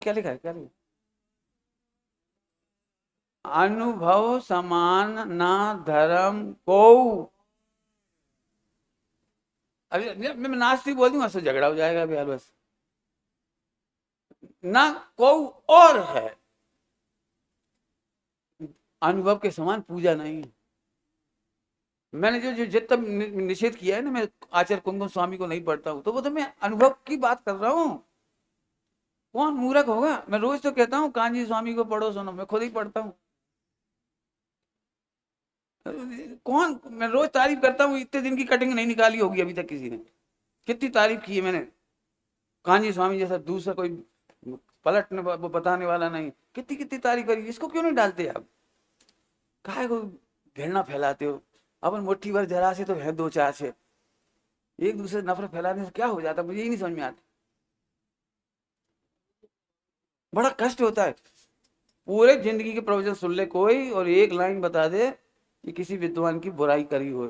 क्या लिखा है, क्या लिखा? अनुभव समान ना धर्म को। अभी मैं नास्तिक बोल दूंगा, उससे झगड़ा हो जाएगा अभी यार, बस। ना को और है, अनुभव के समान पूजा नहीं है। मैंने जो जो जितना निषेध किया है ना, मैं आचार्य कुमकुम स्वामी को नहीं पढ़ता हूँ, तो वो तो मैं अनुभव की बात कर रहा हूँ। कौन मूर्ख होगा? मैं रोज तो कहता हूँ कांजी स्वामी को पढ़ो सुनो, मैं खुद ही पढ़ता हूँ। कौन, मैं रोज तारीफ करता हूँ, इतने दिन की कटिंग नहीं निकाली होगी अभी तक किसी ने। कितनी तारीफ की है मैंने, कांजी स्वामी जैसा दूसरा कोई पलटने वो बताने वाला नहीं। कितनी कितनी तारीफ करी, इसको क्यों नहीं डालते आप? काहे को घृणा फैलाते हो? अपन मुट्ठी भर जरा से तो है दो चार से, एक दूसरे से नफरत फैलाने से क्या हो जाता है, मुझे ही नहीं समझ में आता। बड़ा कष्ट होता है। पूरे जिंदगी के प्रवचन सुन ले कोई, और एक लाइन बता दे कि किसी विद्वान की बुराई करी हो,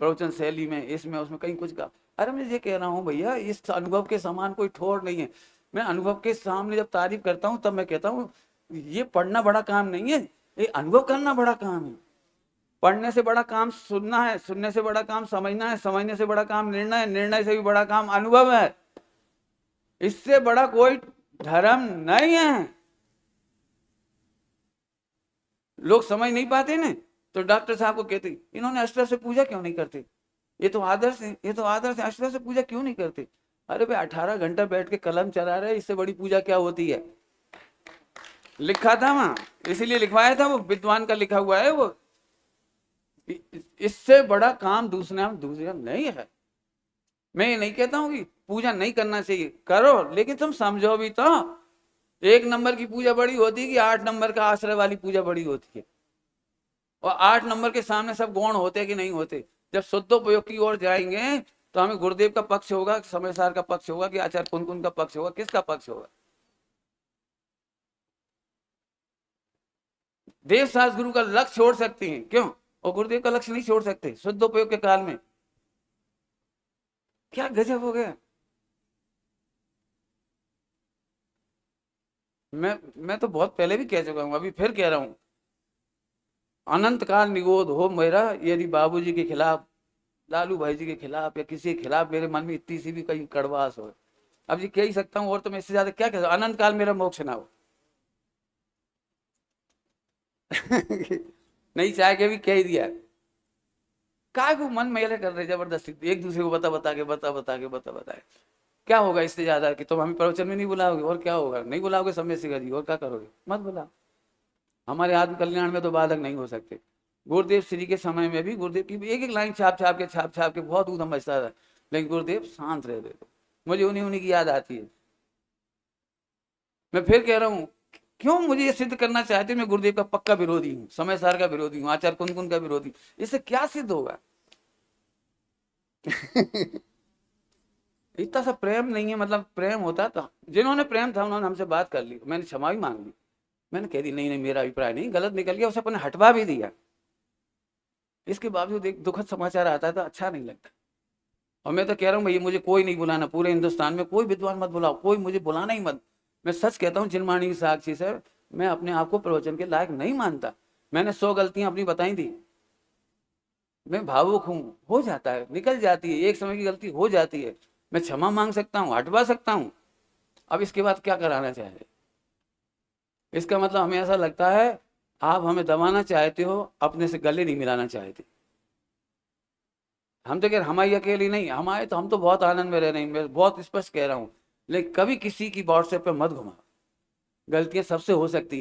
प्रवचन शैली में, इसमें उसमें कहीं कुछ का। अरे मैं ये कह रहा हूँ भैया, इस अनुभव के समान कोई ठोर नहीं है। मैं अनुभव के सामने जब तारीफ करता हूँ तब मैं कहता हूँ ये पढ़ना बड़ा काम नहीं है, ये अनुभव करना बड़ा काम है। पढ़ने से बड़ा काम सुनना है, सुनने से बड़ा काम समझना है, समझने से बड़ा काम निर्णय है, निर्णय से भी बड़ा काम अनुभव है। इससे बड़ा कोई धर्म नहीं है। लोग समझ नहीं पाते ना, तो डॉक्टर साहब को कहते इन्होंने अस्त्र से पूजा क्यों नहीं करते, ये तो आदर्श है, ये तो आदर्श है, अस्त्र से पूजा क्यों नहीं करते? अरे भाई 18 घंटा बैठ के कलम चला रहे, इससे बड़ी पूजा क्या होती है? लिखा था वहां, इसीलिए लिखवाया था, वो विद्वान का लिखा हुआ है वो। इससे बड़ा काम दूसरा दूसरा नहीं है। मैं ये नहीं कहता हूँ कि पूजा नहीं करना चाहिए, करो, लेकिन तुम समझो भी तो। 1 नंबर की पूजा बड़ी होती है कि 8 नंबर का आश्रय वाली पूजा बड़ी होती है? और 8 नंबर के सामने सब गौण होते कि नहीं होते? जब शुद्धोपयोग की ओर जाएंगे तो हमें गुरुदेव का पक्ष होगा, समयसार का पक्ष होगा, कि आचार्य कुनकुन का पक्ष होगा, किसका पक्ष होगा? देव शास्त्र गुरु का लक्ष्य छोड़ सकते हैं क्यों, और गुरुदेव का लक्ष्य नहीं छोड़ सकते शुद्धोपयोग के काल में? क्या गजब हो गया। मैं तो बहुत पहले भी कह चुका हूं, अभी फिर कह रहा हूं, अनंत काल निगोद हो मेरा, यदि बाबूजी के खिलाफ, लालू भाई जी के खिलाफ, या किसी के खिलाफ मेरे मन में इतनी सी भी कहीं कड़वास हो। अब ये कह ही सकता हूँ, और तो मैं इससे ज्यादा क्या कह सकता, अनंत काल मेरा मोक्ष ना हो। नहीं चाह के भी कह ही दिया। काय को मन मेले कर रहे जबरदस्ती, एक दूसरे को बता के क्या होगा इससे ज्यादा कि तुम हमें प्रवचन में नहीं बुलाओगे, और क्या होगा? नहीं बुलाओगे समय से जी, और क्या करोगे? मत बुलाओ। हमारे आत्म कल्याण में तो बाधक नहीं हो सकते। गुरुदेव श्री के समय में भी गुरुदेव की एक एक लाइन छाप छाप के बहुत ऊधम मचता था, लेकिन गुरुदेव शांत रह थे। मुझे उन्हीं उन्हीं की याद आती है। मैं फिर कह रहा हूँ, क्यों मुझे ये सिद्ध करना चाहते मैं गुरुदेव का पक्का विरोधी हूँ, समय सार का विरोधी हूँ, आचार्य कुनकुन का विरोधी, इससे क्या सिद्ध होगा? इतना सा प्रेम नहीं है, मतलब प्रेम होता तो, जिन्होंने प्रेम था उन्होंने हमसे बात कर ली, मैंने क्षमा भी मांग ली। मैंने कह दी नहीं नहीं, मेरा अभिप्राय नहीं, गलत निकल गया, उसे अपने हटवा भी दिया। इसके बावजूद एक दुखद समाचार आता है तो अच्छा नहीं लगता। और मैं तो कह रहा हूँ भैया, मुझे कोई नहीं बुलाना, पूरे हिंदुस्तान में कोई विद्वान मत बुलाओ, कोई मुझे बुलाना ही मत। मैं सच कहता हूँ चिन्माणी की साक्षी से, मैं अपने आप को प्रवचन के लायक नहीं मानता। मैंने 100 गलतियां अपनी बताई थी। मैं भावुक हूँ, हो जाता है, निकल जाती है, एक समय की गलती हो जाती है। मैं क्षमा मांग सकता हूँ, हटवा सकता हूँ। अब इसके बाद क्या कराना चाहते? इसका मतलब हमें ऐसा लगता है आप हमें दबाना चाहते हो, अपने से गले नहीं मिलाना चाहते। हम तो कह रहे हमारी अकेली नहीं, हमारे तो, हम तो बहुत आनंद में रह रहे हैं, मैं बहुत स्पष्ट कह रहा हूँ। लेकिन कभी किसी की व्हाट्सएप पे मत घुमा, गलतियां सबसे हो सकती है।